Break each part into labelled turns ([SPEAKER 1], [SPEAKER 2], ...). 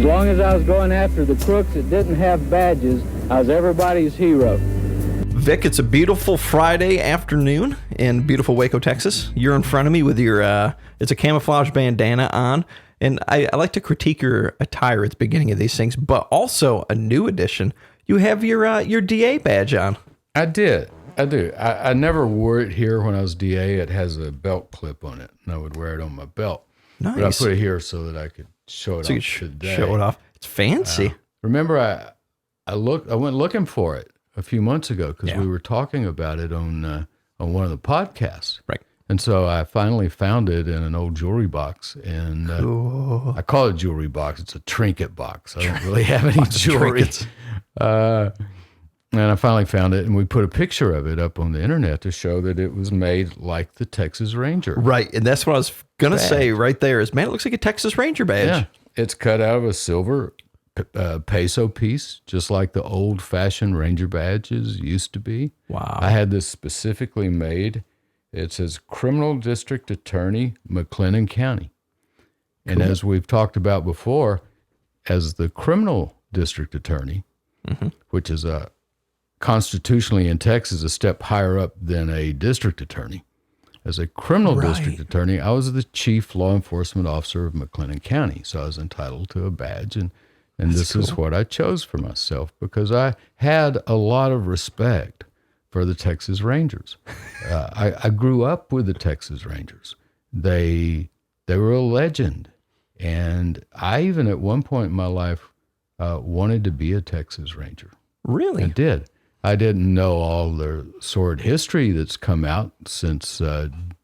[SPEAKER 1] As long as I was going after the crooks that didn't have badges, I was everybody's hero.
[SPEAKER 2] Vic, it's a beautiful Friday afternoon in beautiful Waco, Texas. You're in front of me with your, it's a camouflage bandana on. And I like to critique your attire at the beginning of these things, but also a new addition. You have your DA badge on.
[SPEAKER 3] I do. I never wore it here when I was DA. It has a belt clip on it, and I would wear it on my belt.
[SPEAKER 2] Nice.
[SPEAKER 3] But I put it here so that I could show it off today.
[SPEAKER 2] Show it off. It's fancy.
[SPEAKER 3] Remember, I went looking for it a few months ago because we were talking about it on one of the podcasts.
[SPEAKER 2] Right.
[SPEAKER 3] And so I finally found it in an old jewelry box, and
[SPEAKER 2] cool.
[SPEAKER 3] I call it jewelry box. It's a trinket box. I don't really have any jewelry. And I finally found it, and we put a picture of it up on the internet to show that it was made like the Texas Ranger.
[SPEAKER 2] Right, and that's what I was going to say right there is, man, it looks like a Texas Ranger badge.
[SPEAKER 3] Yeah, it's cut out of a silver peso piece, just like the old-fashioned Ranger badges used to be.
[SPEAKER 2] Wow.
[SPEAKER 3] I had this specifically made. It says Criminal District Attorney, McLennan County. And as we've talked about before, as the criminal district attorney, which is constitutionally in Texas a step higher up than a district attorney. As a criminal district attorney, I was the chief law enforcement officer of McLennan County, so I was entitled to a badge, and this is what I chose for myself because I had a lot of respect for the Texas Rangers. I grew up with the Texas Rangers. They were a legend, and I even at one point in my life wanted to be a Texas Ranger.
[SPEAKER 2] Really?
[SPEAKER 3] I did. I didn't know all the sordid history that's come out since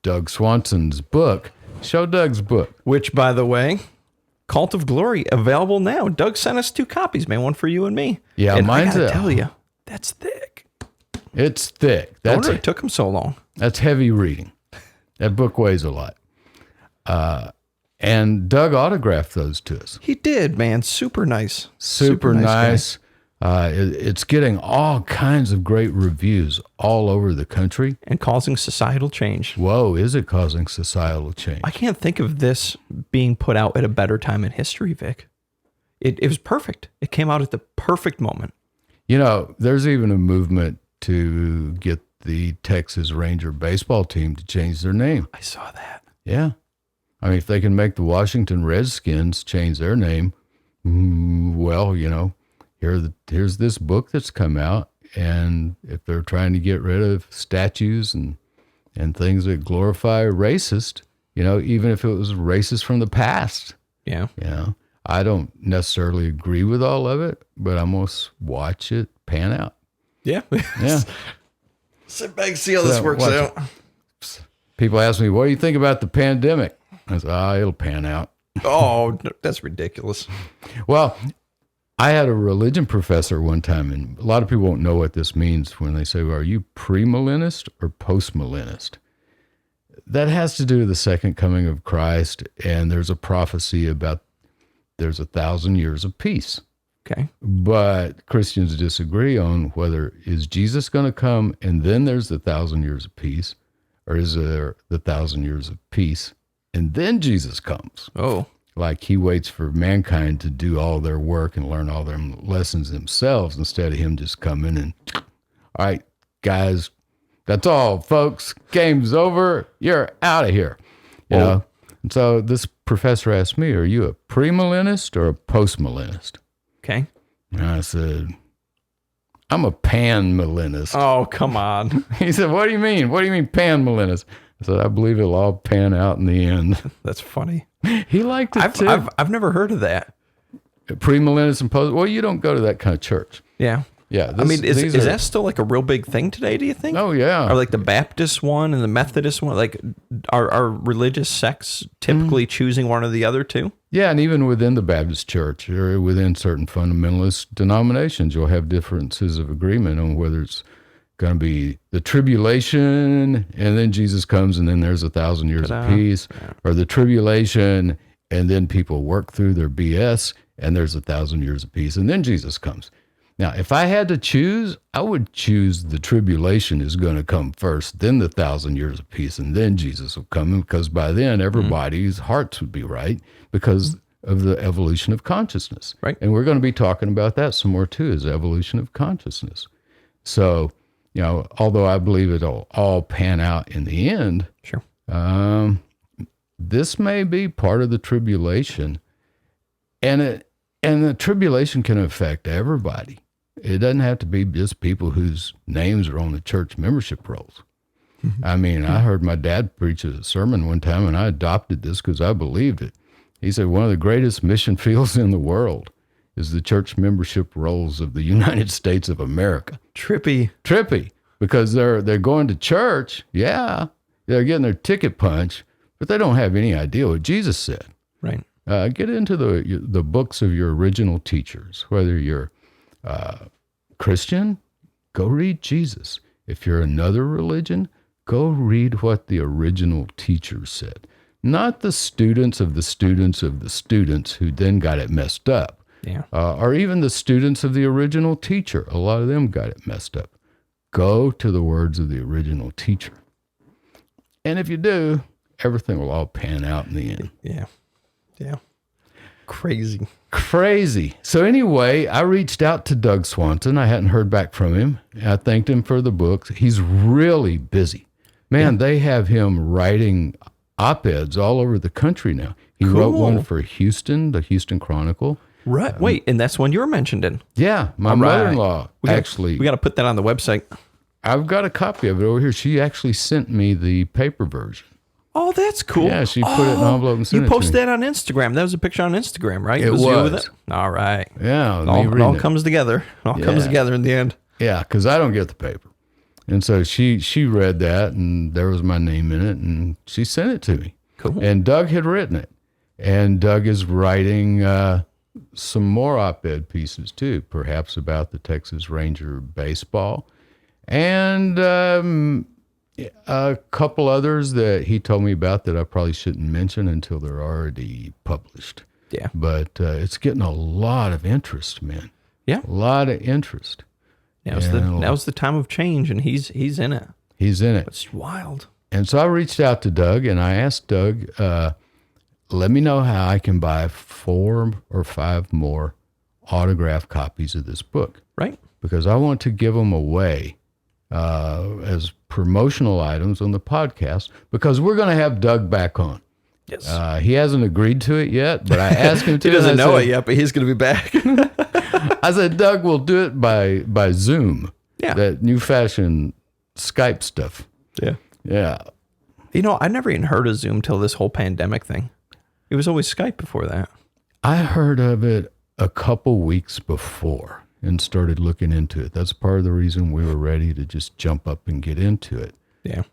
[SPEAKER 3] Doug Swanson's book. Show Doug's book.
[SPEAKER 2] Which, by the way, Cult of Glory, available now. Doug sent us 2 copies, man, one for you and me.
[SPEAKER 3] Yeah,
[SPEAKER 2] and
[SPEAKER 3] mine's
[SPEAKER 2] I gotta tell you, that's thick.
[SPEAKER 3] It's thick.
[SPEAKER 2] I wonder it took him so long.
[SPEAKER 3] That's heavy reading. That book weighs a lot. And Doug autographed those to us.
[SPEAKER 2] He did, man. Super nice.
[SPEAKER 3] Super nice. It's getting all kinds of great reviews all over the country.
[SPEAKER 2] And causing societal change.
[SPEAKER 3] Whoa, is it causing societal change?
[SPEAKER 2] I can't think of this being put out at a better time in history, Vic. It was perfect. It came out at the perfect moment.
[SPEAKER 3] You know, there's even a movement to get the Texas Ranger baseball team to change their name.
[SPEAKER 2] I saw that.
[SPEAKER 3] Yeah. I mean, if they can make the Washington Redskins change their name, well, you know, here's this book that's come out, and if they're trying to get rid of statues and things that glorify racist, you know, even if it was racist from the past,
[SPEAKER 2] yeah,
[SPEAKER 3] you know, I don't necessarily agree with all of it, but I'm gonna watch it pan out.
[SPEAKER 2] Yeah,
[SPEAKER 3] yeah.
[SPEAKER 2] Sit back, see how this works out.
[SPEAKER 3] People ask me, "What do you think about the pandemic?" I say, "It'll pan out."
[SPEAKER 2] Oh, that's ridiculous.
[SPEAKER 3] Well, I had a religion professor one time, and a lot of people won't know what this means when they say, well, are you premillennialist or postmillennialist? That has to do with the second coming of Christ, and there's a prophecy about there's 1,000 years of peace.
[SPEAKER 2] Okay.
[SPEAKER 3] But Christians disagree on whether is Jesus going to come and then there's 1,000 years of peace, or is there 1,000 years of peace and then Jesus comes?
[SPEAKER 2] Oh.
[SPEAKER 3] Like he waits for mankind to do all their work and learn all their lessons themselves instead of him just coming and, all right, guys, that's all, folks. Game's over. You're out of here. You know? And so this professor asked me, are you a premillennialist or a postmillennialist?
[SPEAKER 2] Okay.
[SPEAKER 3] And I said, I'm a pan-millennialist.
[SPEAKER 2] Oh, come on.
[SPEAKER 3] He said, what do you mean? What do you mean pan-millennialist? I said, I believe it'll all pan out in the end.
[SPEAKER 2] That's funny.
[SPEAKER 3] He liked it too.
[SPEAKER 2] I've never heard of that.
[SPEAKER 3] Premillennialist and post. Well, you don't go to that kind of church.
[SPEAKER 2] Yeah.
[SPEAKER 3] Yeah.
[SPEAKER 2] I mean, is that still like a real big thing today, do you think?
[SPEAKER 3] Oh, yeah.
[SPEAKER 2] Or like the Baptist one and the Methodist one? Like, are religious sects typically choosing one or the other too?
[SPEAKER 3] Yeah, and even within the Baptist church or within certain fundamentalist denominations, you'll have differences of agreement on whether it's going to be the tribulation and then Jesus comes and then there's 1,000 years of peace, or the tribulation and then people work through their BS and there's 1,000 years of peace and then Jesus comes. Now, if I had to choose, I would choose the tribulation is going to come first, then the 1,000 years of peace, and then Jesus will come, because by then everybody's hearts would be right, because of the evolution of consciousness.
[SPEAKER 2] Right.
[SPEAKER 3] And we're going to be talking about that some more too, is evolution of consciousness. So, although I believe it'll all pan out in the end,
[SPEAKER 2] Sure.
[SPEAKER 3] This may be part of the tribulation, and the tribulation can affect everybody. It doesn't have to be just people whose names are on the church membership rolls. I mean, I heard my dad preach a sermon one time, and I adopted this because I believed it. He said one of the greatest mission fields in the world is the church membership rolls of the United States of America.
[SPEAKER 2] Trippy.
[SPEAKER 3] Because they're going to church, yeah, they're getting their ticket punched, but they don't have any idea what Jesus said.
[SPEAKER 2] Right.
[SPEAKER 3] Get into the books of your original teachers. Whether you're Christian, go read Jesus. If you're another religion, go read what the original teachers said. Not the students of the students of the students who then got it messed up.
[SPEAKER 2] Yeah.
[SPEAKER 3] Or even the students of the original teacher. A lot of them got it messed up. Go to the words of the original teacher. And if you do, everything will all pan out in the end.
[SPEAKER 2] Yeah. Yeah.
[SPEAKER 3] Crazy. So anyway, I reached out to Doug Swanson. I hadn't heard back from him. I thanked him for the books. He's really busy. Man, they have him writing op-eds all over the country now. He wrote one for Houston, the Houston Chronicle.
[SPEAKER 2] Right. Wait, and that's one you were mentioned in.
[SPEAKER 3] Yeah, my mother-in-law actually.
[SPEAKER 2] We got to put that on the website.
[SPEAKER 3] I've got a copy of it over here. She actually sent me the paper version.
[SPEAKER 2] Oh, that's cool.
[SPEAKER 3] Yeah, she put it in an envelope and sent it to me.
[SPEAKER 2] You posted that on Instagram. That was a picture on Instagram, right?
[SPEAKER 3] It was.
[SPEAKER 2] You with it? All right.
[SPEAKER 3] Yeah.
[SPEAKER 2] It all comes together. Comes together in the end.
[SPEAKER 3] Yeah, because I don't get the paper. And so she read that, and there was my name in it, and she sent it to me.
[SPEAKER 2] Cool.
[SPEAKER 3] And Doug had written it. And Doug is writing some more op-ed pieces, too, perhaps about the Texas Ranger baseball. And a couple others that he told me about that I probably shouldn't mention until they're already published.
[SPEAKER 2] Yeah.
[SPEAKER 3] But it's getting a lot of interest, man.
[SPEAKER 2] Yeah.
[SPEAKER 3] A lot of interest.
[SPEAKER 2] Now's the time of change, and he's in it.
[SPEAKER 3] He's in it.
[SPEAKER 2] It's wild.
[SPEAKER 3] And so I reached out to Doug, and I asked Doug, let me know how I can buy 4 or 5 more autographed copies of this book.
[SPEAKER 2] Right.
[SPEAKER 3] Because I want to give them away as promotional items on the podcast, because we're going to have Doug back on.
[SPEAKER 2] Yes.
[SPEAKER 3] He hasn't agreed to it yet, but I asked him to.
[SPEAKER 2] He doesn't know it yet, but he's going to be back.
[SPEAKER 3] I said, Doug, we'll do it by Zoom.
[SPEAKER 2] Yeah.
[SPEAKER 3] That new fashion Skype stuff.
[SPEAKER 2] Yeah.
[SPEAKER 3] Yeah.
[SPEAKER 2] I never even heard of Zoom till this whole pandemic thing. It was always Skype before that.
[SPEAKER 3] I heard of it a couple weeks before and started looking into it. That's part of the reason we were ready to just jump up and get into it.
[SPEAKER 2] Yeah.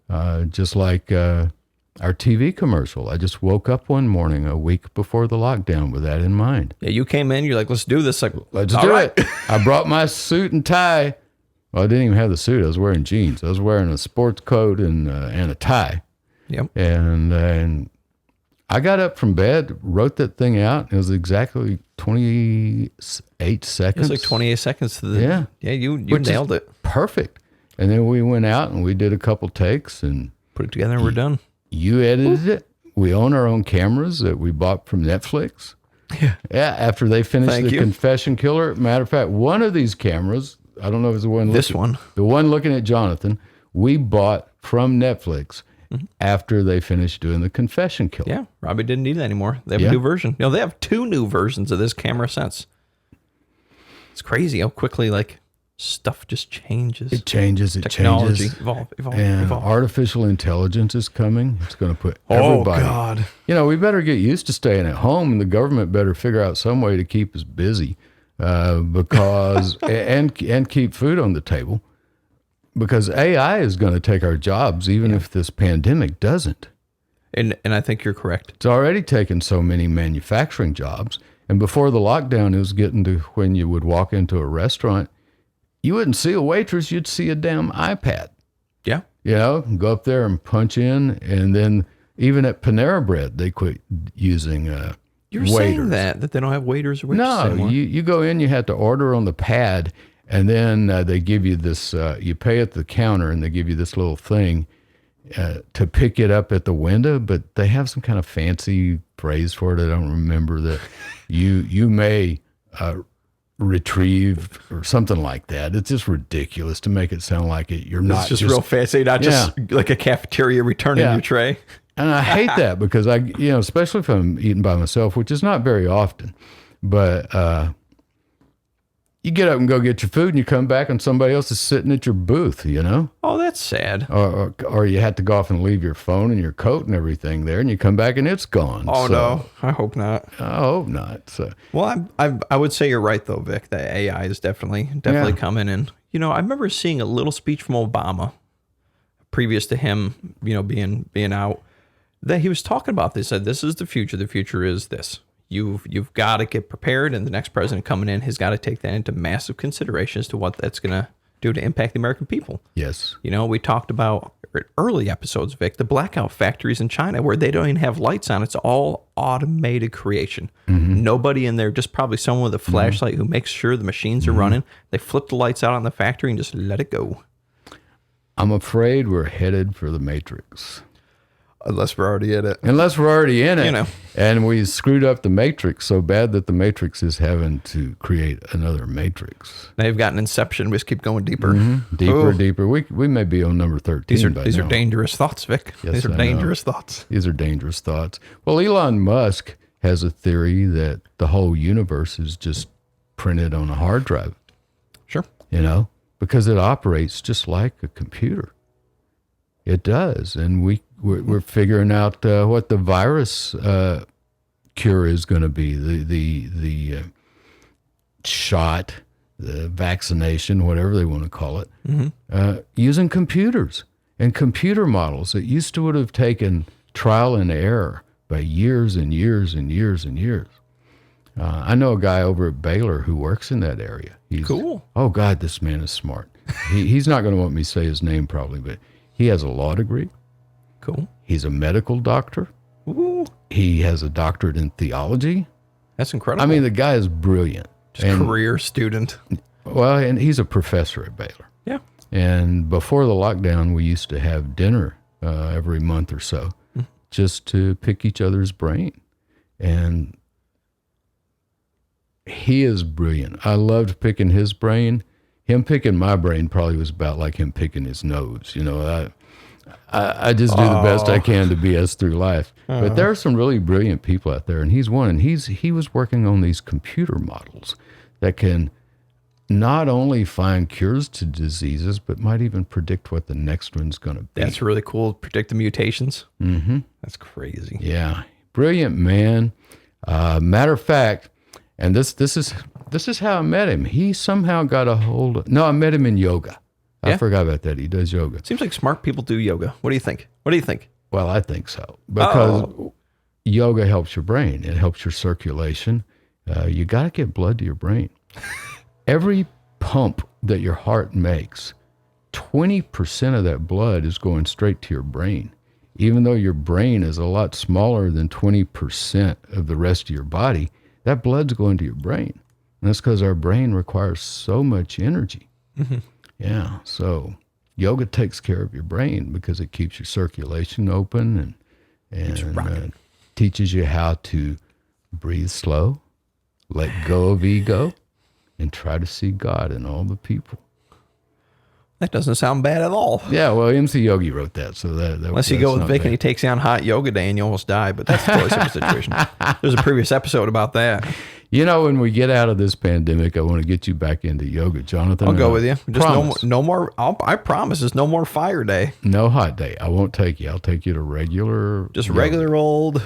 [SPEAKER 3] Just like our TV commercial. I just woke up one morning a week before the lockdown with that in mind.
[SPEAKER 2] Yeah, you came in, you're like, let's do this. Like,
[SPEAKER 3] let's do it. I brought my suit and tie. Well, I didn't even have the suit. I was wearing jeans. I was wearing a sports coat and a tie.
[SPEAKER 2] Yep.
[SPEAKER 3] And I got up from bed, wrote that thing out. It was exactly 28 seconds.
[SPEAKER 2] It was like 28 seconds to the...
[SPEAKER 3] Yeah.
[SPEAKER 2] Yeah, you nailed it.
[SPEAKER 3] Perfect. And then we went out and we did a couple takes and...
[SPEAKER 2] Put it together and we're done.
[SPEAKER 3] You edited it. We own our own cameras that we bought from Netflix.
[SPEAKER 2] Yeah.
[SPEAKER 3] Yeah, after they finished Confession Killer. Matter of fact, one of these cameras, I don't know if it's the one... The one looking at Jonathan, we bought from Netflix after they finished doing the Confession Killer.
[SPEAKER 2] Yeah, Robbie didn't need it anymore. They have a new version. They have 2 new versions of this camera since. It's crazy how quickly, stuff just changes.
[SPEAKER 3] It changes.
[SPEAKER 2] Technology.
[SPEAKER 3] Evolve.
[SPEAKER 2] Evolve.
[SPEAKER 3] Artificial intelligence is coming. It's going to put everybody...
[SPEAKER 2] Oh, God.
[SPEAKER 3] We better get used to staying at home, and the government better figure out some way to keep us busy because and keep food on the table, because AI is going to take our jobs even if this pandemic doesn't.
[SPEAKER 2] And I think you're correct.
[SPEAKER 3] It's already taken so many manufacturing jobs, and before the lockdown, it was getting to when you would walk into a restaurant, you wouldn't see a waitress, you'd see a damn iPad.
[SPEAKER 2] Yeah.
[SPEAKER 3] Go up there and punch in, and then even at Panera Bread, they quit using
[SPEAKER 2] You're
[SPEAKER 3] waiters.
[SPEAKER 2] saying that they don't have waiters or waitresses anymore?
[SPEAKER 3] No, you go in, you have to order on the pad, and then they give you this, you pay at the counter, and they give you this little thing, to pick it up at the window, but they have some kind of fancy phrase for it. I don't remember that. You may retrieve or something like that. It's just ridiculous to make it sound like it. You're not
[SPEAKER 2] It's just real fancy, not just like a cafeteria returning
[SPEAKER 3] Yeah.
[SPEAKER 2] your tray.
[SPEAKER 3] And I hate that because especially if I'm eating by myself, which is not very often, but you get up and go get your food and you come back and somebody else is sitting at your booth,
[SPEAKER 2] Oh, that's sad.
[SPEAKER 3] or you had to go off and leave your phone and your coat and everything there and you come back and it's gone.
[SPEAKER 2] Oh,
[SPEAKER 3] So,
[SPEAKER 2] no. I hope not.
[SPEAKER 3] I hope not. So,
[SPEAKER 2] Well, I would say you're right, though, Vic. That AI is definitely coming in. I remember seeing a little speech from Obama previous to him, being out, that he was talking about this. He said, this is the future. The future is this. You've got to get prepared, and the next president coming in has got to take that into massive consideration as to what that's going to do to impact the American people.
[SPEAKER 3] yes.
[SPEAKER 2] We talked about early episodes, Vic, the blackout factories in China where they don't even have lights on. It's all automated creation. Nobody in there, just probably someone with a flashlight who makes sure the machines are running. They flip the lights out on the factory and just let it go.
[SPEAKER 3] I'm afraid we're headed for the Matrix.
[SPEAKER 2] Unless we're already in it.
[SPEAKER 3] Unless we're already in it.
[SPEAKER 2] You know.
[SPEAKER 3] And we screwed up the Matrix so bad that the Matrix is having to create another Matrix.
[SPEAKER 2] Now you've got an Inception. We just keep going deeper.
[SPEAKER 3] Deeper,
[SPEAKER 2] Ooh.
[SPEAKER 3] deeper. We may be on number 13
[SPEAKER 2] These are
[SPEAKER 3] now.
[SPEAKER 2] dangerous thoughts, Vic.
[SPEAKER 3] Yes,
[SPEAKER 2] These are
[SPEAKER 3] I know.
[SPEAKER 2] dangerous thoughts.
[SPEAKER 3] These are dangerous thoughts. Well, Elon Musk has a theory that the whole universe is just printed on a hard drive,
[SPEAKER 2] Sure.
[SPEAKER 3] because it operates just like a computer. It does. And we're figuring out what the virus cure is going to be, the shot, the vaccination, whatever they want to call it, using computers and computer models. It used to would have taken trial and error by years and years and years and years. I know a guy over at Baylor who works in that area.
[SPEAKER 2] Cool.
[SPEAKER 3] Oh, God, this man is smart. He's not going to want me to say his name probably, but he has a law degree.
[SPEAKER 2] Cool.
[SPEAKER 3] He's a medical doctor.
[SPEAKER 2] Ooh,
[SPEAKER 3] He has a doctorate in theology.
[SPEAKER 2] that's incredible.
[SPEAKER 3] I mean, the guy is brilliant.
[SPEAKER 2] just career student.
[SPEAKER 3] Well, and he's a professor at Baylor.
[SPEAKER 2] Yeah.
[SPEAKER 3] And before the lockdown, we used to have dinner every month or so just to pick each other's brain. And he is brilliant. I loved picking his brain. Him picking my brain probably was about like him picking his nose. I just do the best I can to BS through life. But there are some really brilliant people out there, and he's one. And he was working on these computer models that can not only find cures to diseases, but might even predict what the next one's going to be.
[SPEAKER 2] That's really cool. Predict the mutations. Mm-hmm. That's crazy.
[SPEAKER 3] Yeah, brilliant man. Matter of fact, and this is how I met him. He somehow got a hold of. No, I met him in yoga. I
[SPEAKER 2] Yeah?
[SPEAKER 3] forgot about that. He does yoga.
[SPEAKER 2] Seems like smart people do yoga. What do you think?
[SPEAKER 3] Well, I think so because yoga helps your brain. It helps your circulation. You got to get blood to your brain. Every pump that your heart makes, 20% of that blood is going straight to your brain. Even though your brain is a lot smaller than 20% of the rest of your body, that blood's going to your brain. And that's because our brain requires so much energy. Yeah, so yoga takes care of your brain because it keeps your circulation open and teaches you how to breathe slow, let go of ego, and try to see God in all the people.
[SPEAKER 2] That doesn't sound bad at all.
[SPEAKER 3] Yeah, well, MC Yogi wrote that, so that
[SPEAKER 2] Unless you go with Vic and he takes you on hot yoga day and you almost die, but that's a totally different situation. There's a previous episode about that.
[SPEAKER 3] When we get out of this pandemic, I want to get you back into yoga, Jonathan.
[SPEAKER 2] I'll go with you. Just
[SPEAKER 3] promise.
[SPEAKER 2] no more. I promise. There's no more fire day.
[SPEAKER 3] No hot day. I won't take you. I'll take you to regular.
[SPEAKER 2] Just
[SPEAKER 3] yoga.
[SPEAKER 2] regular old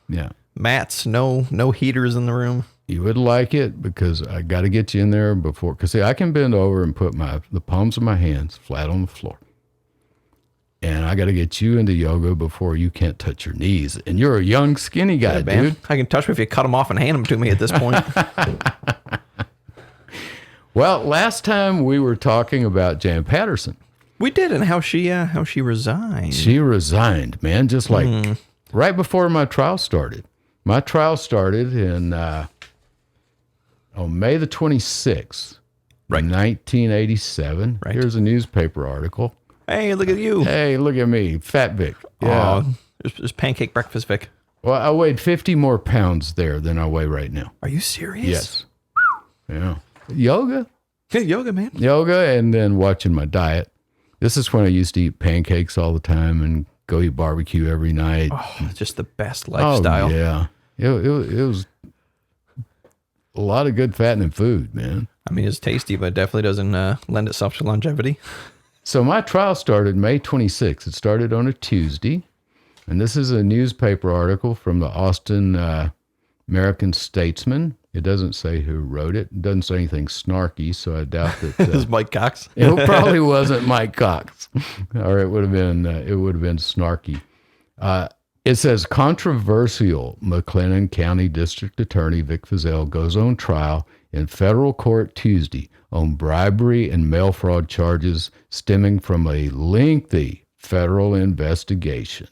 [SPEAKER 3] Yeah.
[SPEAKER 2] mats. No heaters in the room.
[SPEAKER 3] You would like it because I got to get you in there before. Because see, I can bend over and put the palms of my hands flat on the floor. And I got to get you into yoga before you can't touch your knees. And you're a young, skinny guy,
[SPEAKER 2] Yeah, man.
[SPEAKER 3] dude.
[SPEAKER 2] I can touch them if you cut them off and hand them to me at this point.
[SPEAKER 3] Well, last time we were talking about Jan Patterson.
[SPEAKER 2] We did, and how she resigned.
[SPEAKER 3] She resigned, man, just like right before my trial started. My trial started in on May the 26th,
[SPEAKER 2] Right.
[SPEAKER 3] 1987.
[SPEAKER 2] Right.
[SPEAKER 3] Here's a newspaper article.
[SPEAKER 2] Hey, look at you.
[SPEAKER 3] Hey, look at me, Fat Vic. Yeah.
[SPEAKER 2] Oh, there's pancake breakfast, Vic.
[SPEAKER 3] Well, I weighed 50 more pounds there than I weigh right now.
[SPEAKER 2] Are you serious?
[SPEAKER 3] Yes. Yeah. Yoga.
[SPEAKER 2] Hey, yoga, man.
[SPEAKER 3] Yoga and then watching my diet. This is when I used to eat pancakes all the time and go eat barbecue every night.
[SPEAKER 2] Oh, just the best lifestyle.
[SPEAKER 3] Oh, yeah. It was a lot of good fattening food, man.
[SPEAKER 2] I mean, it's tasty, but it definitely doesn't lend itself to longevity.
[SPEAKER 3] So my trial started May 26th. It started on a Tuesday. And this is a newspaper article from the Austin American Statesman. It doesn't say who wrote it. It doesn't say anything snarky, so I doubt that.
[SPEAKER 2] This is Mike Cox.
[SPEAKER 3] It probably wasn't Mike Cox, or it would have been snarky. It says controversial McLennan County District Attorney Vic Feazell goes on trial in federal court Tuesday on bribery and mail fraud charges stemming from a lengthy federal investigation.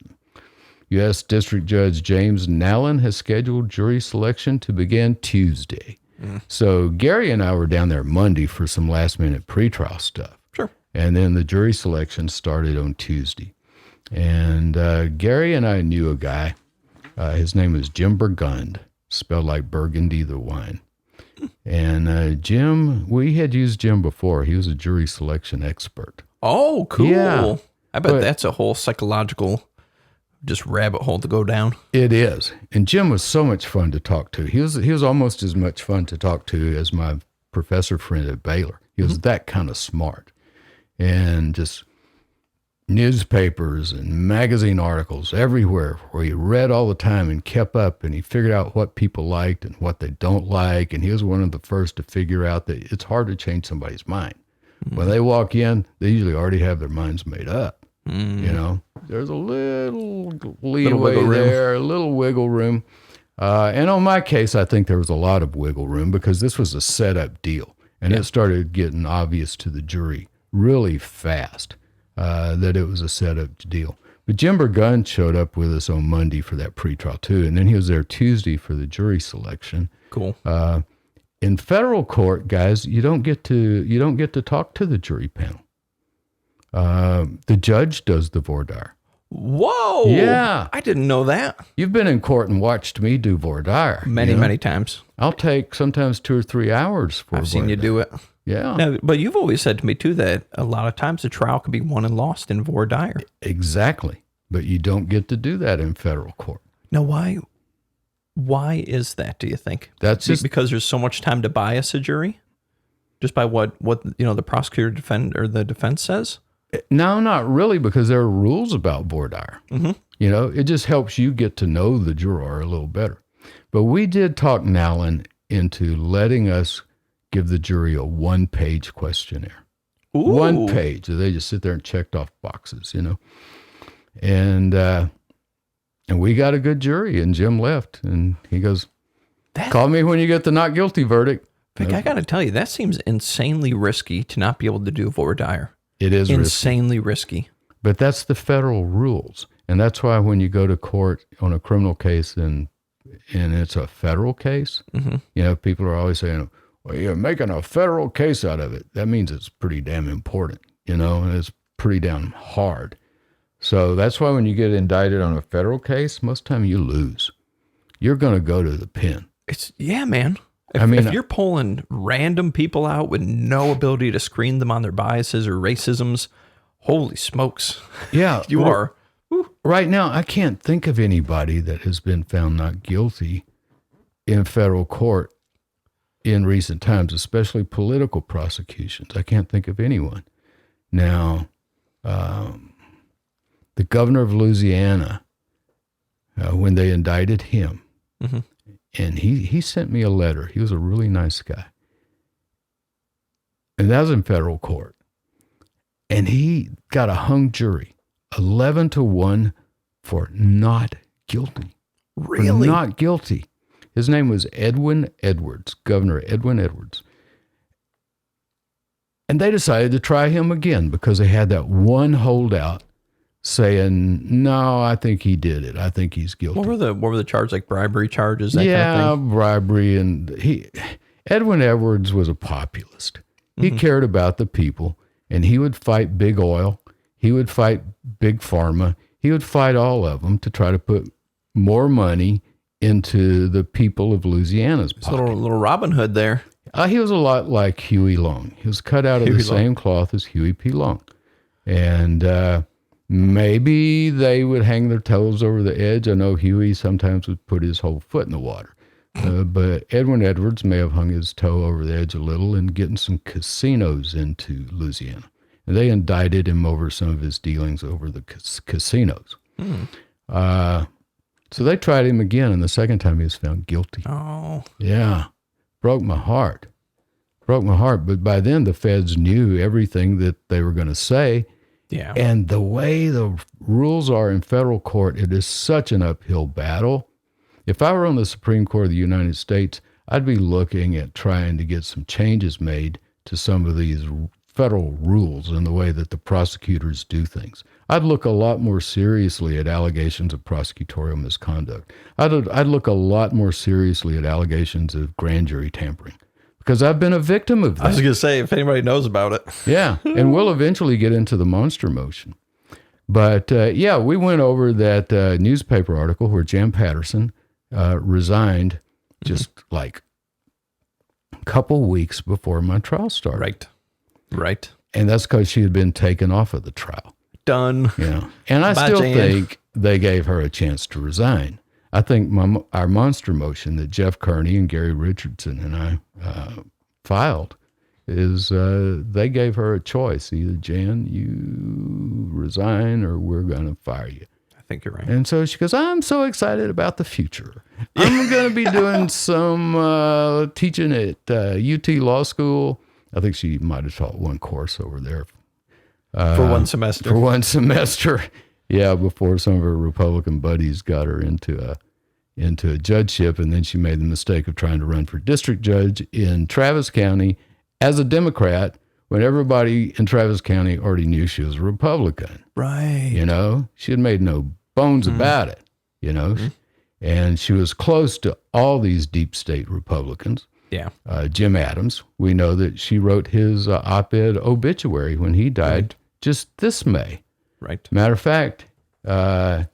[SPEAKER 3] U.S. District Judge James Nallen has scheduled jury selection to begin Tuesday. So Gary and I were down there Monday for some last-minute pretrial stuff.
[SPEAKER 2] Sure.
[SPEAKER 3] And then the jury selection started on Tuesday. And Gary and I knew a guy. His name was Jim Burgund, spelled like Burgundy, the wine. And Jim, we had used Jim before. He was a jury selection expert.
[SPEAKER 2] Oh, cool.
[SPEAKER 3] Yeah,
[SPEAKER 2] I bet
[SPEAKER 3] but-
[SPEAKER 2] that's a whole psychological just rabbit hole to go down.
[SPEAKER 3] It is. And Jim was so much fun to talk to. He was almost as much fun to talk to as my professor friend at Baylor. He was that kind of smart. And just newspapers and magazine articles everywhere where he read all the time and kept up, and he figured out what people liked and what they don't like. And he was one of the first to figure out that it's hard to change somebody's mind. When they walk in, they usually already have their minds made up. You know, there's a little leeway
[SPEAKER 2] wiggle room.
[SPEAKER 3] there, a little wiggle room. And on my case, I think there was a lot of wiggle room because this was a setup deal. And it started getting obvious to the jury really fast that it was a setup deal. But Jim Burgund showed up with us on Monday for that pretrial too. And then he was there Tuesday for the jury selection.
[SPEAKER 2] Cool.
[SPEAKER 3] In federal court, guys, you don't get to talk to the jury panel. The judge does the voir dire.
[SPEAKER 2] Whoa.
[SPEAKER 3] Yeah.
[SPEAKER 2] I didn't know that.
[SPEAKER 3] You've been in court and watched me do voir dire.
[SPEAKER 2] Many times.
[SPEAKER 3] I'll take sometimes 2 or 3 hours for
[SPEAKER 2] I've seen you do it.
[SPEAKER 3] Yeah.
[SPEAKER 2] Now, but you've always said to me too that a lot of times the trial can be won and lost in voir dire.
[SPEAKER 3] Exactly. But you don't get to do that in federal court.
[SPEAKER 2] Now, why is that, do you think?
[SPEAKER 3] That's just
[SPEAKER 2] Because there's so much time to bias a jury? Just by what the prosecutor the defense says?
[SPEAKER 3] no, not really, because there are rules about voir dire.
[SPEAKER 2] Mm-hmm.
[SPEAKER 3] You know, it just helps you get to know the juror a little better. But we did talk Nallen into letting us give the jury a 1-page questionnaire.
[SPEAKER 2] Ooh.
[SPEAKER 3] 1 page. They just sit there and checked off boxes, you know. And we got a good jury, and Jim left, and he goes, call me when you get the not guilty verdict.
[SPEAKER 2] Vic, I got to tell you, that seems insanely risky to not be able to do voir dire.
[SPEAKER 3] It is
[SPEAKER 2] insanely risky.
[SPEAKER 3] But that's the federal rules. And that's why when you go to court on a criminal case and it's a federal case,
[SPEAKER 2] Mm-hmm.
[SPEAKER 3] you know, people are always saying, well, you're making a federal case out of it. That means it's pretty damn important, you know, and it's pretty damn hard. So that's why when you get indicted on a federal case, most time you lose. You're going to go to the pen.
[SPEAKER 2] Yeah, man. If you're pulling random people out with no ability to screen them on their biases or racisms, holy smokes.
[SPEAKER 3] Yeah.
[SPEAKER 2] You are.
[SPEAKER 3] Right now, I can't think of anybody that has been found not guilty in federal court in recent times, especially political prosecutions. I can't think of anyone. Now, the governor of Louisiana, when they indicted him,
[SPEAKER 2] Mm-hmm.
[SPEAKER 3] and he sent me a letter. He was a really nice guy. And that was in federal court. And he got a hung jury, 11-1 for not guilty.
[SPEAKER 2] Really?
[SPEAKER 3] For not guilty. His name was Edwin Edwards, Governor Edwin Edwards. And they decided to try him again because they had that one holdout saying, no, I think he did it. I think he's guilty.
[SPEAKER 2] What were the charges, like bribery charges, that kind of thing?
[SPEAKER 3] Bribery. And Edwin Edwards was a populist. He cared about the people, and he would fight big oil. He would fight Big Pharma. He would fight all of them to try to put more money into the people of Louisiana's
[SPEAKER 2] It's a
[SPEAKER 3] pocket.
[SPEAKER 2] little Robin Hood there.
[SPEAKER 3] He was a lot like Huey Long. He was cut out of the same cloth as Huey P. Long. And maybe they would hang their toes over the edge. I know Huey sometimes would put his whole foot in the water. But Edwin Edwards may have hung his toe over the edge a little in getting some casinos into Louisiana. And they indicted him over some of his dealings over the casinos. So they tried him again, and the second time he was found guilty.
[SPEAKER 2] Oh.
[SPEAKER 3] Yeah. Broke my heart. But by then the feds knew everything that they were going to say.
[SPEAKER 2] Yeah.
[SPEAKER 3] And the way the rules are in federal court, it is such an uphill battle. If I were on the Supreme Court of the United States, I'd be looking at trying to get some changes made to some of these federal rules and the way that the prosecutors do things. I'd look a lot more seriously at allegations of prosecutorial misconduct. I'd look a lot more seriously at allegations of grand jury tampering, because I've been a victim of that.
[SPEAKER 2] I was going to say, if anybody knows about it.
[SPEAKER 3] Yeah, and we'll eventually get into the monster motion. But we went over that newspaper article where Jan Patterson resigned just like a couple weeks before my trial started.
[SPEAKER 2] Right.
[SPEAKER 3] And that's because she had been taken off of the trial.
[SPEAKER 2] Done.
[SPEAKER 3] Yeah. And I still think they gave her a chance to resign. I think our monster motion that Jeff Kearney and Gary Richardson and I filed is they gave her a choice. Either, Jan, you resign or we're going to fire you.
[SPEAKER 2] I think you're right.
[SPEAKER 3] And so she goes, I'm so excited about the future. I'm going to be doing some teaching at UT Law School. I think she might have taught one course over there.
[SPEAKER 2] For one semester.
[SPEAKER 3] For one semester. Yeah, before some of her Republican buddies got her into a judgeship, and then she made the mistake of trying to run for district judge in Travis County as a Democrat when everybody in Travis County already knew she was a Republican.
[SPEAKER 2] Right.
[SPEAKER 3] You know, she had made no bones about it, you know, and she was close to all these deep state Republicans.
[SPEAKER 2] Yeah.
[SPEAKER 3] Jim Adams, we know that she wrote his op-ed obituary when he died just this May.
[SPEAKER 2] Right.
[SPEAKER 3] Matter of fact, what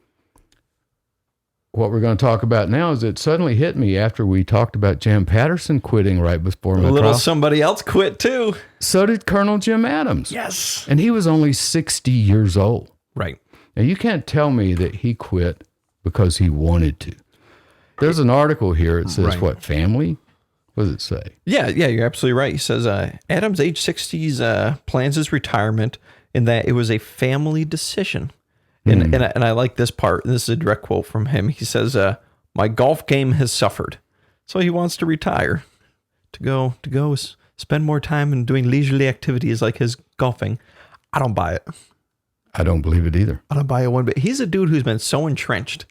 [SPEAKER 3] we're going to talk about now is it suddenly hit me after we talked about Jan Patterson quitting right before my trial.
[SPEAKER 2] Somebody else quit too.
[SPEAKER 3] So did Colonel Jim Adams.
[SPEAKER 2] Yes.
[SPEAKER 3] And he was only 60 years old.
[SPEAKER 2] Right.
[SPEAKER 3] Now, you can't tell me that he quit because he wanted to. There's an article here. It says, what, family? What does it say?
[SPEAKER 2] Yeah, you're absolutely right. He says, Adams, age 60s, plans his retirement in that it was a family decision. And I like this part. This is a direct quote from him. He says, my golf game has suffered. So he wants to retire, to go spend more time in doing leisurely activities like his golfing. I don't buy it.
[SPEAKER 3] I don't believe it either.
[SPEAKER 2] I don't buy it one bit. He's a dude who's been so entrenched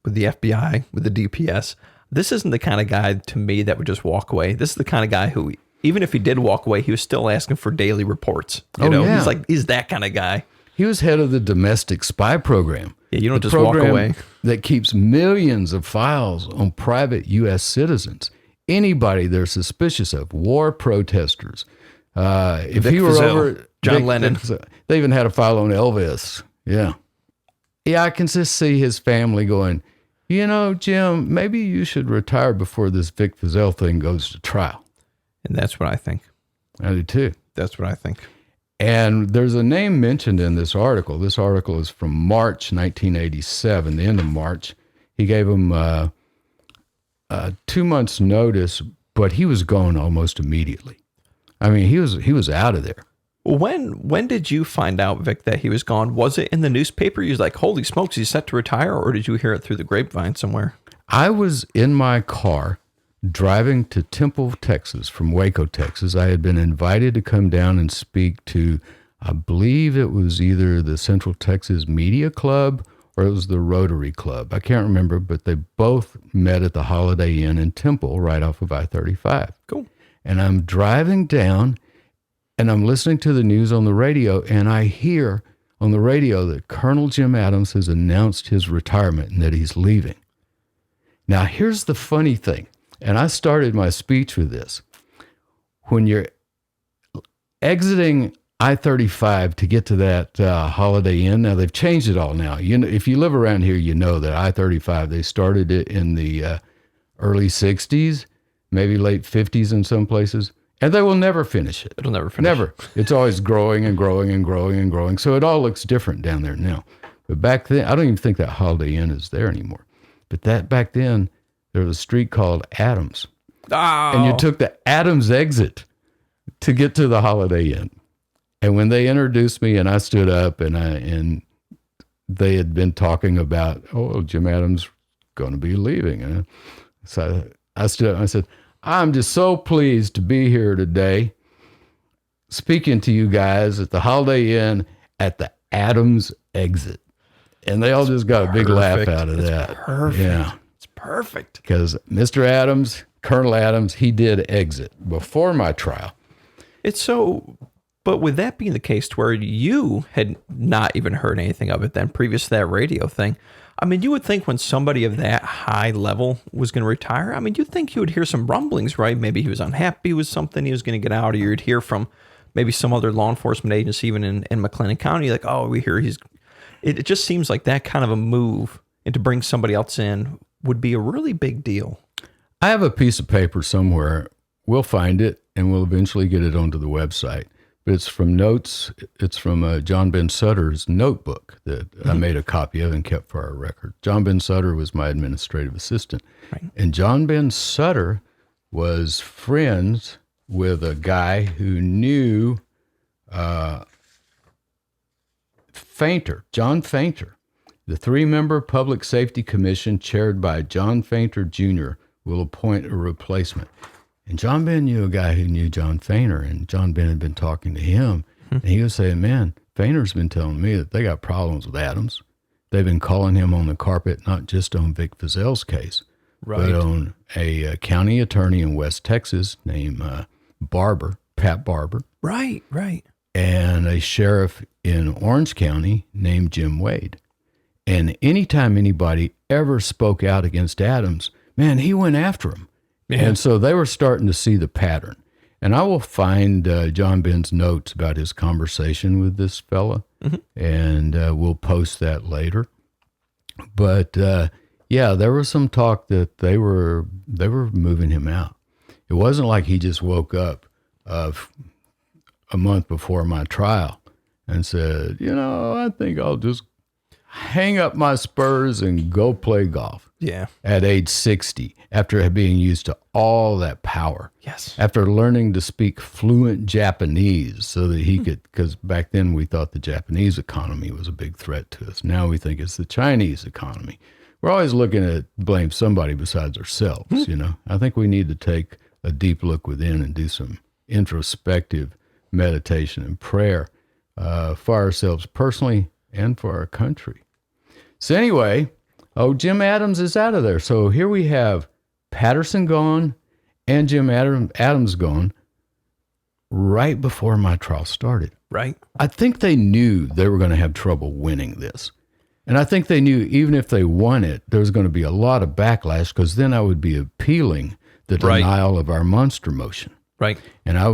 [SPEAKER 2] with the FBI, with the DPS. This isn't the kind of guy to me that would just walk away. This is the kind of guy who, even if he did walk away, he was still asking for daily reports. You know, he's that kind of guy.
[SPEAKER 3] He was head of the domestic spy program.
[SPEAKER 2] Yeah, you don't just walk away.
[SPEAKER 3] That keeps millions of files on private U.S. citizens. Anybody they're suspicious of, war protesters. If
[SPEAKER 2] Vic
[SPEAKER 3] he were
[SPEAKER 2] Feazell,
[SPEAKER 3] over
[SPEAKER 2] John Lennon.
[SPEAKER 3] They even had a file on Elvis. Yeah. Yeah, I can just see his family going, you know, Jim, maybe you should retire before this Vic Feazell thing goes to trial.
[SPEAKER 2] And that's what I think.
[SPEAKER 3] I do too.
[SPEAKER 2] That's what I think.
[SPEAKER 3] And there's a name mentioned in this article. This article is from March 1987, the end of March. He gave him 2 months' notice, but he was gone almost immediately. I mean, he was out of there.
[SPEAKER 2] When did you find out, Vic, that he was gone? Was it in the newspaper? You was like, holy smokes, he's set to retire? Or did you hear it through the grapevine somewhere?
[SPEAKER 3] I was in my car driving to Temple, Texas from Waco, Texas. I had been invited to come down and speak to, I believe it was either the Central Texas Media Club or it was the Rotary Club. I can't remember, but they both met at the Holiday Inn in Temple right off of I-35.
[SPEAKER 2] Cool.
[SPEAKER 3] And I'm driving down and I'm listening to the news on the radio, and I hear on the radio that Colonel Jim Adams has announced his retirement and that he's leaving. Now, here's the funny thing, and I started my speech with this. When you're exiting I-35 to get to that Holiday Inn. Now they've changed it all now. You know, if you live around here, you know that I-35, they started it in the early 60s, maybe late 50s in some places, and they will never finish it.
[SPEAKER 2] It'll never finish.
[SPEAKER 3] Never. It's always growing and growing and growing and growing. So it all looks different down there now. But back then, I don't even think that Holiday Inn is there anymore. But that back then, there was a street called Adams.
[SPEAKER 2] Oh.
[SPEAKER 3] And you took the Adams exit to get to the Holiday Inn. And when they introduced me and I stood up and they had been talking about, oh, Jim Adams going to be leaving. And so I stood up and I said, I'm just so pleased to be here today speaking to you guys at the Holiday Inn at the Adams exit. And they all just got a big laugh out of that.
[SPEAKER 2] Perfect.
[SPEAKER 3] Yeah.
[SPEAKER 2] It's perfect.
[SPEAKER 3] Because Mr. Adams, Colonel Adams, he did exit before my trial.
[SPEAKER 2] It's so, but with that being the case to where you had not even heard anything of it then previous to that radio thing, I mean, you would think when somebody of that high level was going to retire, I mean, you'd think you would hear some rumblings, right? Maybe he was unhappy with something he was going to get out, or you'd hear from maybe some other law enforcement agency, even in McLennan County, like, oh, we hear he's, it just seems like that kind of a move and to bring somebody else in would be a really big deal.
[SPEAKER 3] I have a piece of paper somewhere. We'll find it and we'll eventually get it onto the website. But it's from notes. It's from John Ben Sutter's notebook that I made a copy of and kept for our record. John Ben Sutter was my administrative assistant.
[SPEAKER 2] Right.
[SPEAKER 3] And John Ben Sutter was friends with a guy who knew John Fainter. The 3-member Public Safety Commission chaired by John Fainter Jr. will appoint a replacement. And John Ben knew a guy who knew John Fainter, and John Ben had been talking to him. And he was saying, man, Fainter's been telling me that they got problems with Adams. They've been calling him on the carpet, not just on Vic Feazell's case, but on a county attorney in West Texas named Pat Barber.
[SPEAKER 2] Right, right.
[SPEAKER 3] And a sheriff in Orange County named Jim Wade. And anytime anybody ever spoke out against Adams, man, he went after him. Yeah. And so they were starting to see the pattern. And I will find John Ben's notes about his conversation with this fella, and we'll post that later. But yeah, there was some talk that they were moving him out. It wasn't like he just woke up a month before my trial and said, you know, I think I'll just hang up my spurs and go play golf.
[SPEAKER 2] Yeah.
[SPEAKER 3] At age 60, after being used to all that power.
[SPEAKER 2] Yes.
[SPEAKER 3] After learning to speak fluent Japanese so that he could, because back then we thought the Japanese economy was a big threat to us. Now we think it's the Chinese economy. We're always looking to blame somebody besides ourselves, you know. I think we need to take a deep look within and do some introspective meditation and prayer for ourselves personally and for our country. So anyway, Jim Adams is out of there. So here we have Patterson gone and Jim Adams gone right before my trial started.
[SPEAKER 2] Right.
[SPEAKER 3] I think they knew they were going to have trouble winning this. And I think they knew even if they won it, there was going to be a lot of backlash because then I would be appealing the denial of our monster motion.
[SPEAKER 2] Right.
[SPEAKER 3] And I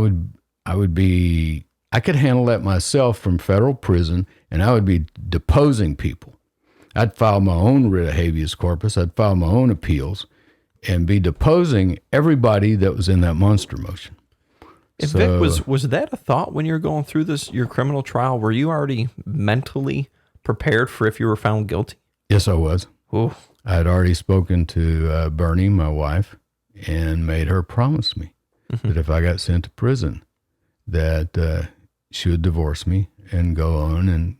[SPEAKER 3] could handle that myself from federal prison, and I would be deposing people. I'd file my own writ of habeas corpus. I'd file my own appeals and be deposing everybody that was in that monster motion.
[SPEAKER 2] And Vic, was that a thought when you were going through your criminal trial? Were you already mentally prepared for if you were found guilty?
[SPEAKER 3] Yes, I was.
[SPEAKER 2] Ooh.
[SPEAKER 3] I had already spoken to Bernie, my wife, and made her promise me that if I got sent to prison, that she would divorce me and go on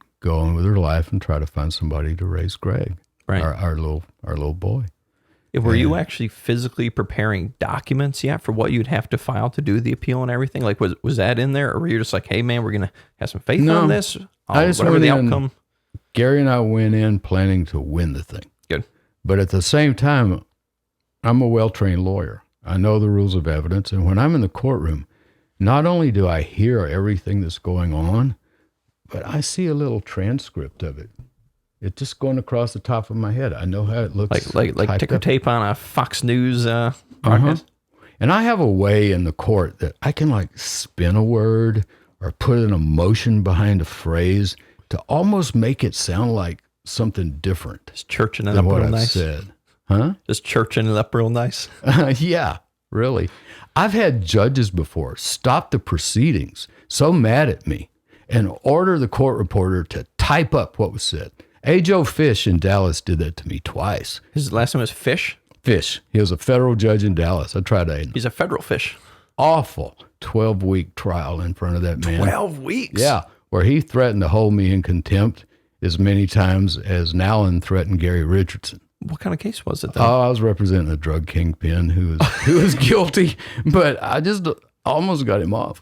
[SPEAKER 3] with her life and try to find somebody to raise Greg, our little boy.
[SPEAKER 2] Were you actually physically preparing documents yet for what you'd have to file to do the appeal and everything? Like, was that in there, or were you just like, hey man, we're gonna have some faith on this?
[SPEAKER 3] I just
[SPEAKER 2] whatever the outcome.
[SPEAKER 3] Gary and I went in planning to win the thing.
[SPEAKER 2] Good.
[SPEAKER 3] But at the same time, I'm a well-trained lawyer. I know the rules of evidence, and when I'm in the courtroom, not only do I hear everything that's going on, but I see a little transcript of it. It's just going across the top of my head. I know how it looks.
[SPEAKER 2] Like ticker tape on a Fox News broadcast.
[SPEAKER 3] And I have a way in the court that I can like spin a word or put an emotion behind a phrase to almost make it sound like something different
[SPEAKER 2] Just churching it
[SPEAKER 3] than
[SPEAKER 2] up
[SPEAKER 3] what
[SPEAKER 2] real
[SPEAKER 3] I've
[SPEAKER 2] nice.
[SPEAKER 3] said. Huh?
[SPEAKER 2] Just churching it up real nice.
[SPEAKER 3] Yeah, really. I've had judges before stop the proceedings so mad at me and order the court reporter to type up what was said. A. Joe Fish in Dallas did that to me twice.
[SPEAKER 2] His last name was Fish.
[SPEAKER 3] Fish. He was a federal judge in Dallas. I tried a
[SPEAKER 2] He's a federal fish.
[SPEAKER 3] awful 12-week trial in front of that man.
[SPEAKER 2] 12 weeks?
[SPEAKER 3] Yeah, where he threatened to hold me in contempt as many times as Nowlin threatened Gary Richardson.
[SPEAKER 2] What kind of case was it then?
[SPEAKER 3] Oh, I was representing a drug kingpin who was guilty, but I just almost got him off.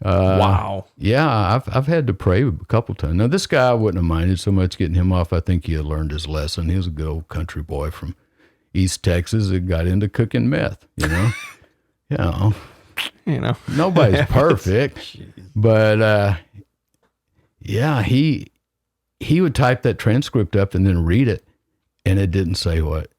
[SPEAKER 2] Wow.
[SPEAKER 3] Yeah, I've had to pray a couple times. Now, this guy I wouldn't have minded so much getting him off. I think he had learned his lesson. He was a good old country boy from East Texas that got into cooking meth, you know?
[SPEAKER 2] You know.
[SPEAKER 3] Nobody's perfect, but yeah, he would type that transcript up and then read it, and it didn't say what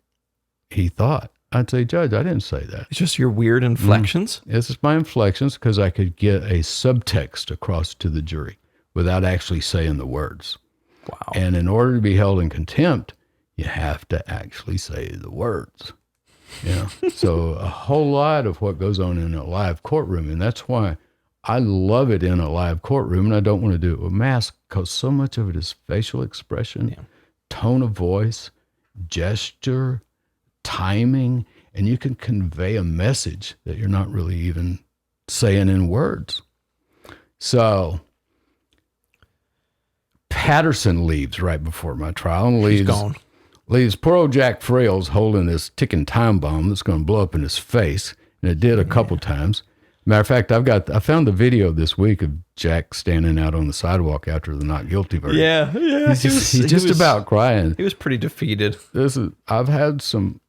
[SPEAKER 3] he thought. I'd say, Judge, I didn't say that.
[SPEAKER 2] It's just your weird inflections.
[SPEAKER 3] It's just my inflections because I could get a subtext across to the jury without actually saying the words.
[SPEAKER 2] Wow.
[SPEAKER 3] And in order to be held in contempt, you have to actually say the words. Yeah. So a whole lot of what goes on in a live courtroom, and that's why I love it in a live courtroom, and I don't want to do it with masks because so much of it is facial expression, tone of voice, gesture, timing, and you can convey a message that you're not really even saying in words. So Patterson leaves right before my trial and
[SPEAKER 2] He's gone.
[SPEAKER 3] leaves poor old Jack Frails holding this ticking time bomb that's going to blow up in his face. And it did a couple times. Matter of fact, I found the video this week of Jack standing out on the sidewalk after the not guilty verdict.
[SPEAKER 2] Yeah.
[SPEAKER 3] He's just about crying.
[SPEAKER 2] He was pretty defeated.
[SPEAKER 3] I've had some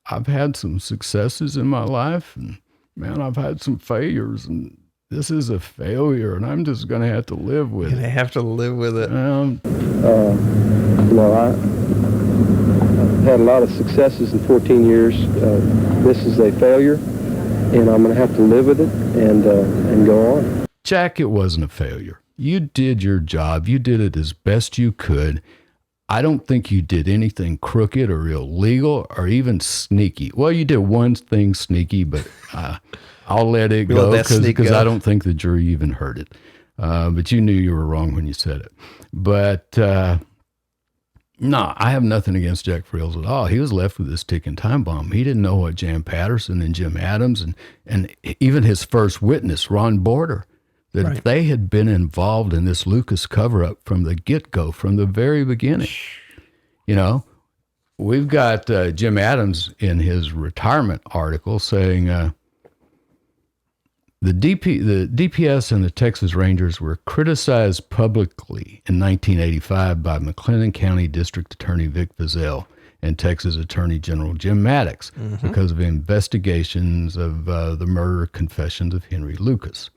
[SPEAKER 3] successes in my life, and man, I've had some failures, and this is a failure, and I'm just going to have to live with it.
[SPEAKER 2] They have to live with it.
[SPEAKER 1] I've had a lot of successes in 14 years. This is a failure, and I'm going to have to live with it and go on.
[SPEAKER 3] Jack, it wasn't a failure. You did your job. You did it as best you could. I don't think you did anything crooked or illegal or even sneaky. Well, you did one thing sneaky, but I'll let it go because I don't think the jury even heard it. But you knew you were wrong when you said it. But no, I have nothing against Jack Frails at all. He was left with this ticking time bomb. He didn't know what Jan Patterson and Jim Adams and even his first witness, Ron Border, that they had been involved in this Lucas cover-up from the get-go, from the very beginning. You know, we've got Jim Adams in his retirement article saying the DPS and the Texas Rangers were criticized publicly in 1985 by McLennan County District Attorney Vic Feazell and Texas Attorney General Jim Maddox because of investigations of the murder confessions of Henry Lucas.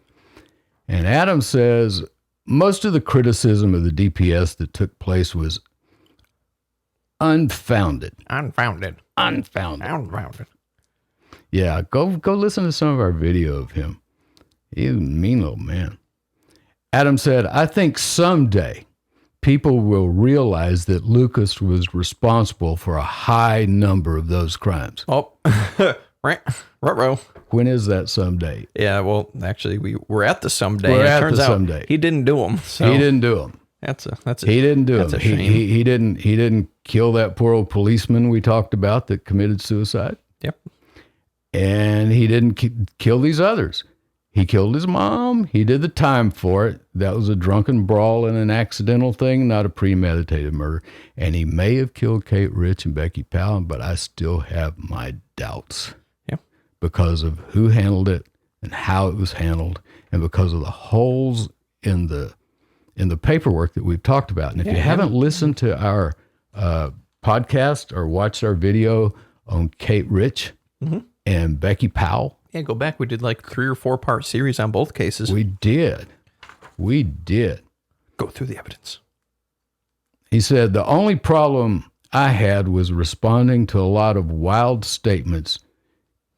[SPEAKER 3] And Adams says most of the criticism of the DPS that took place was unfounded.
[SPEAKER 2] Unfounded.
[SPEAKER 3] Yeah, go listen to some of our video of him. He's a mean little man. Adams said, I think someday people will realize that Lucas was responsible for a high number of those crimes.
[SPEAKER 2] Oh, ruh-roh.
[SPEAKER 3] When is that someday?
[SPEAKER 2] Yeah, well, actually, we're at the someday.
[SPEAKER 3] We're
[SPEAKER 2] and
[SPEAKER 3] at
[SPEAKER 2] it turns
[SPEAKER 3] the
[SPEAKER 2] out
[SPEAKER 3] someday.
[SPEAKER 2] He didn't do them. So
[SPEAKER 3] He didn't do them.
[SPEAKER 2] He
[SPEAKER 3] didn't do
[SPEAKER 2] that's
[SPEAKER 3] them.
[SPEAKER 2] a shame.
[SPEAKER 3] He didn't kill that poor old policeman we talked about that committed suicide.
[SPEAKER 2] Yep.
[SPEAKER 3] And he didn't kill these others. He killed his mom. He did the time for it. That was a drunken brawl and an accidental thing, not a premeditated murder. And he may have killed Kate Rich and Becky Powell, but I still have my doubts.
[SPEAKER 2] Yep.
[SPEAKER 3] Because of who handled it and how it was handled, and because of the holes in the paperwork that we've talked about. And if you haven't listened to our podcast or watched our video on Kate Rich and Becky Powell,
[SPEAKER 2] Yeah, go back. We did like 3 or 4 part series on both cases.
[SPEAKER 3] we did.
[SPEAKER 2] Go through the evidence.
[SPEAKER 3] He said, the only problem I had was responding to a lot of wild statements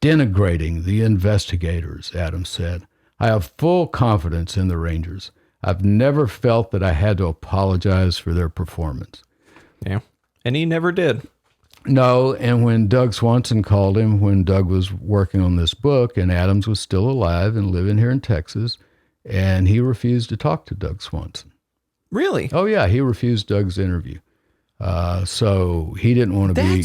[SPEAKER 3] denigrating the investigators, Adams said. I have full confidence in the Rangers. I've never felt that I had to apologize for their performance.
[SPEAKER 2] Yeah. And he never did.
[SPEAKER 3] No, and when Doug Swanson called him, when Doug was working on this book, and Adams was still alive and living here in Texas, and he refused to talk to Doug Swanson.
[SPEAKER 2] Really?
[SPEAKER 3] Oh, yeah, he refused Doug's interview. So he didn't want to be...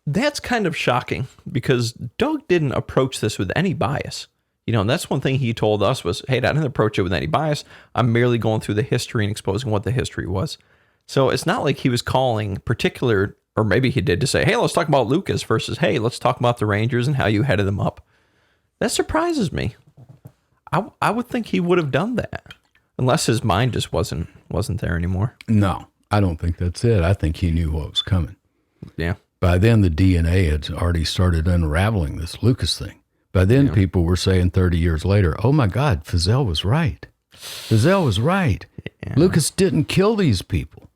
[SPEAKER 2] That's kind of shocking, because Doug didn't approach this with any bias. You know, and that's one thing he told us was, hey, I didn't approach it with any bias. I'm merely going through the history and exposing what the history was. So it's not like he was calling particular, or maybe he did, to say, hey, let's talk about Lucas versus, hey, let's talk about the Rangers and how you headed them up. That surprises me. I would think he would have done that, unless his mind just wasn't there anymore.
[SPEAKER 3] No, I don't think that's it. I think he knew what was coming.
[SPEAKER 2] Yeah.
[SPEAKER 3] By then, the DNA had already started unraveling this Lucas thing. By then, people were saying 30 years later, oh my God, Feazell was right. Feazell was right. Yeah. Lucas didn't kill these people.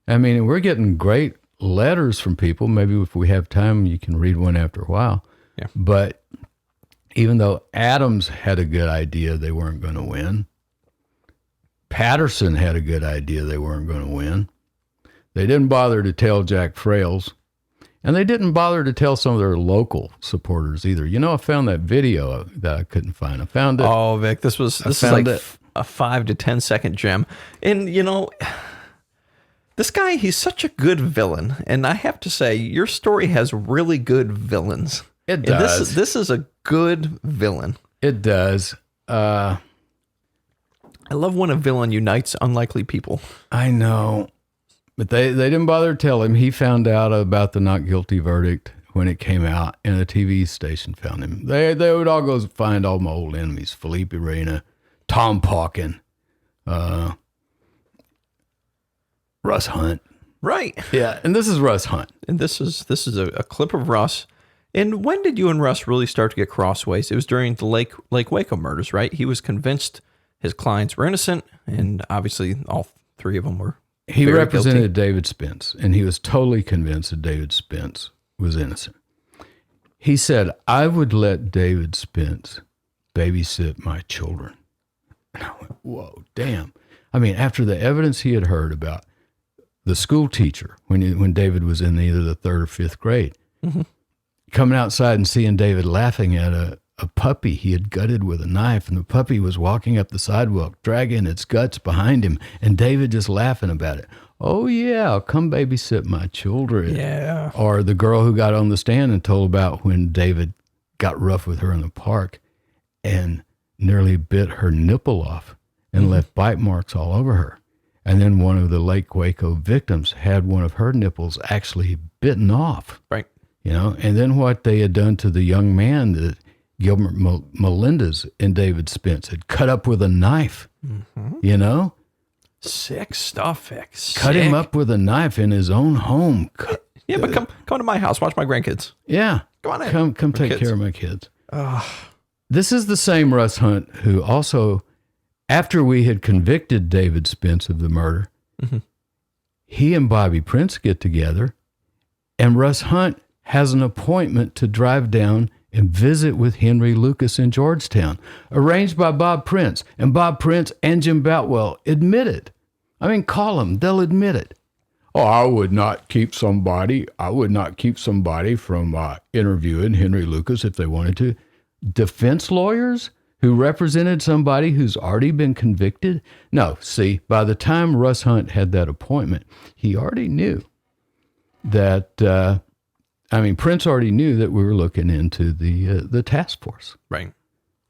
[SPEAKER 3] I mean, we're getting great letters from people. Maybe if we have time, you can read one after a while.
[SPEAKER 2] Yeah.
[SPEAKER 3] But even though Adams had a good idea they weren't going to win, Patterson had a good idea they weren't going to win. They didn't bother to tell Jack Frales. And they didn't bother to tell some of their local supporters either. You know, I found that video that I couldn't find. I found it.
[SPEAKER 2] Oh, Vic, this is like a 5 to 10 second gem. And, you know, this guy, he's such a good villain. And I have to say, your story has really good villains.
[SPEAKER 3] It does.
[SPEAKER 2] And this is a good villain.
[SPEAKER 3] It does.
[SPEAKER 2] I love when a villain unites unlikely people.
[SPEAKER 3] I know. But they didn't bother to tell him. He found out about the not guilty verdict when it came out, and a TV station found him. They would all go find all my old enemies, Felipe Reyna, Tom Pauken, Russ Hunt.
[SPEAKER 2] Right.
[SPEAKER 3] Yeah, and this is Russ Hunt.
[SPEAKER 2] And this is a clip of Russ. And when did you and Russ really start to get crossways? It was during the Lake Waco murders, right? He was convinced his clients were innocent, and obviously all three of them were.
[SPEAKER 3] He represented David Spence, and he was totally convinced that David Spence was innocent. He said, I would let David Spence babysit my children. And I went, whoa, damn. I mean, after the evidence he had heard about the school teacher, when David was in either the 3rd or 5th grade, coming outside and seeing David laughing at a puppy he had gutted with a knife, and the puppy was walking up the sidewalk, dragging its guts behind him, and David just laughing about it. Oh, yeah, come babysit my children.
[SPEAKER 2] Yeah.
[SPEAKER 3] Or the girl who got on the stand and told about when David got rough with her in the park and nearly bit her nipple off and left bite marks all over her. And then one of the Lake Waco victims had one of her nipples actually bitten off.
[SPEAKER 2] Right.
[SPEAKER 3] You know, and then what they had done to the young man that Gilbert Melendez and David Spence had cut up with a knife, you know?
[SPEAKER 2] Sick stuff, Vic.
[SPEAKER 3] Cut him up with a knife in his own home.
[SPEAKER 2] But come to my house, watch my grandkids.
[SPEAKER 3] Yeah.
[SPEAKER 2] Come on in.
[SPEAKER 3] Come take care of my kids. This is the same Russ Hunt who also, after we had convicted David Spence of the murder, he and Bobby Prince get together, and Russ Hunt has an appointment to drive down and visit with Henry Lucas in Georgetown, arranged by Bob Prince. And Bob Prince and Jim Boutwell admit it. I mean, call them, they'll admit it. Oh, I would not keep somebody from interviewing Henry Lucas if they wanted to. Defense lawyers who represented somebody who's already been convicted? No, see, by the time Russ Hunt had that appointment, he already knew that... Prince already knew that we were looking into the task force.
[SPEAKER 2] Right.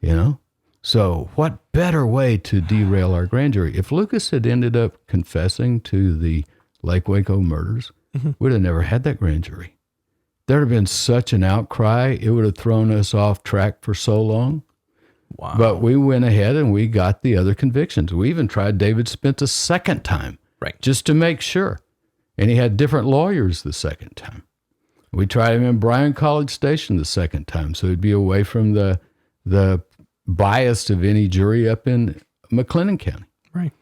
[SPEAKER 3] You know? So what better way to derail our grand jury? If Lucas had ended up confessing to the Lake Waco murders, we'd have never had that grand jury. There'd have been such an outcry, it would have thrown us off track for so long.
[SPEAKER 2] Wow.
[SPEAKER 3] But we went ahead and we got the other convictions. We even tried David Spence a second time.
[SPEAKER 2] Right. Just
[SPEAKER 3] to make sure. And he had different lawyers the second time. We tried him in Bryan College Station the second time, so he'd be away from the bias of any jury up in McLennan County.
[SPEAKER 2] Right.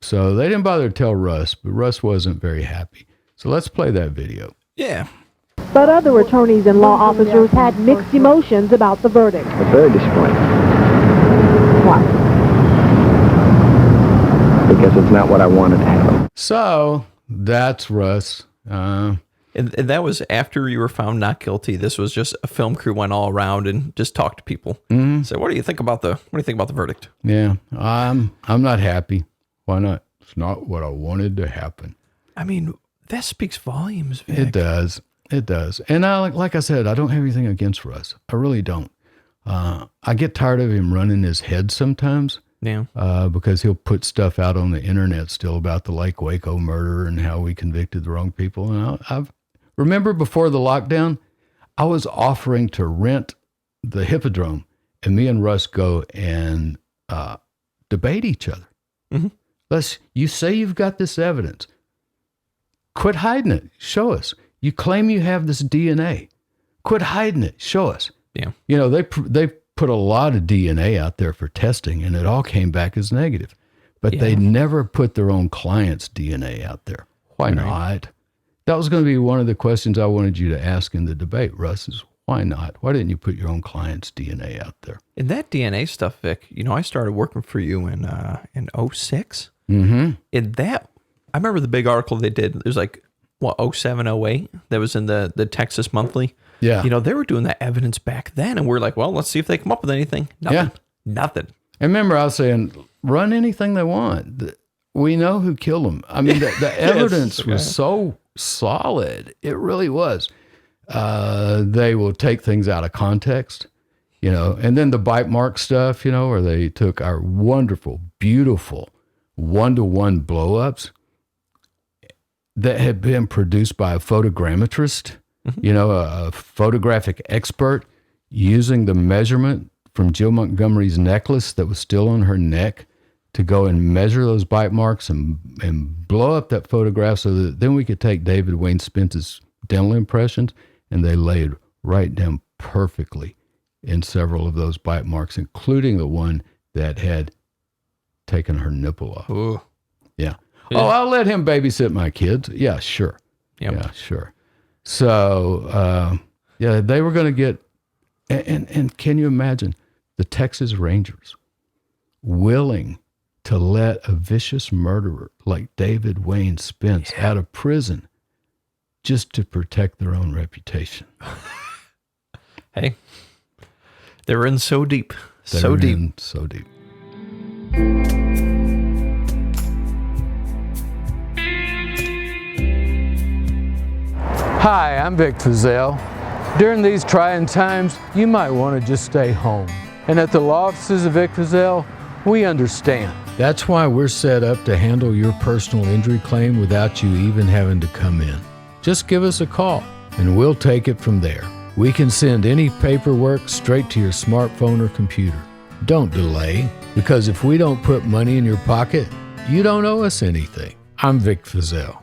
[SPEAKER 3] So they didn't bother to tell Russ, but Russ wasn't very happy. So let's play that video.
[SPEAKER 2] Yeah.
[SPEAKER 4] But other attorneys and law officers had mixed emotions about the verdict.
[SPEAKER 1] Very disappointing.
[SPEAKER 4] What?
[SPEAKER 1] because it's not what I wanted to happen.
[SPEAKER 3] So that's Russ.
[SPEAKER 2] And that was after you were found not guilty. This was just a film crew went all around and just talked to people.
[SPEAKER 3] Mm-hmm.
[SPEAKER 2] So what do you think about the verdict?
[SPEAKER 3] Yeah, I'm not happy. Why not? It's not what I wanted to happen.
[SPEAKER 2] I mean, that speaks volumes, Vic.
[SPEAKER 3] It does. It does. And like I said, I don't have anything against Russ. I really don't. I get tired of him running his head sometimes.
[SPEAKER 2] Yeah.
[SPEAKER 3] Because he'll put stuff out on the internet still about the Lake Waco murder and how we convicted the wrong people. And I've remember before the lockdown, I was offering to rent the Hippodrome and me and Russ go and debate each other.
[SPEAKER 2] Mm-hmm.
[SPEAKER 3] You say you've got this evidence. Quit hiding it. Show us. You claim you have this DNA. Quit hiding it. Show us.
[SPEAKER 2] Yeah.
[SPEAKER 3] You know, they put a lot of DNA out there for testing, and it all came back as negative. But they never put their own client's DNA out there. Why not? That was going to be one of the questions I wanted you to ask in the debate, Russ, is why not? Why didn't you put your own client's DNA out there?
[SPEAKER 2] And that DNA stuff, Vic, you know, I started working for you in 06.
[SPEAKER 3] Mm-hmm.
[SPEAKER 2] And that, I remember the big article they did. It was like, 07, 08? That was in the Texas Monthly.
[SPEAKER 3] Yeah.
[SPEAKER 2] You know, they were doing that evidence back then. And we're like, well, let's see if they come up with anything. Nothing.
[SPEAKER 3] Yeah.
[SPEAKER 2] Nothing.
[SPEAKER 3] And remember, I was saying, run anything they want. We know who killed them. I mean, the evidence was so solid. It really was. They will take things out of context, you know, and then the bite mark stuff, you know, where they took our wonderful, beautiful one-to-one blow-ups that had been produced by a photogrammetrist, you know, a photographic expert, using the measurement from Jill Montgomery's necklace that was still on her neck to go and measure those bite marks and blow up that photograph so that then we could take David Wayne Spence's dental impressions, and they laid right down perfectly in several of those bite marks, including the one that had taken her nipple off.
[SPEAKER 2] Ooh.
[SPEAKER 3] Yeah. Oh, I'll let him babysit my kids. Yeah, sure.
[SPEAKER 2] Yep.
[SPEAKER 3] Yeah, sure. So, yeah, they were going to get, and can you imagine the Texas Rangers willing to let a vicious murderer like David Wayne Spence out of prison just to protect their own reputation?
[SPEAKER 2] Hey, they were in so deep.
[SPEAKER 3] So deep. Hi, I'm Vic Feazell. During these trying times, you might want to just stay home. And at the law offices of Vic Feazell, we understand. That's why we're set up to handle your personal injury claim without you even having to come in. Just give us a call, and we'll take it from there. We can send any paperwork straight to your smartphone or computer. Don't delay, because if we don't put money in your pocket, you don't owe us anything. I'm Vic Feazell.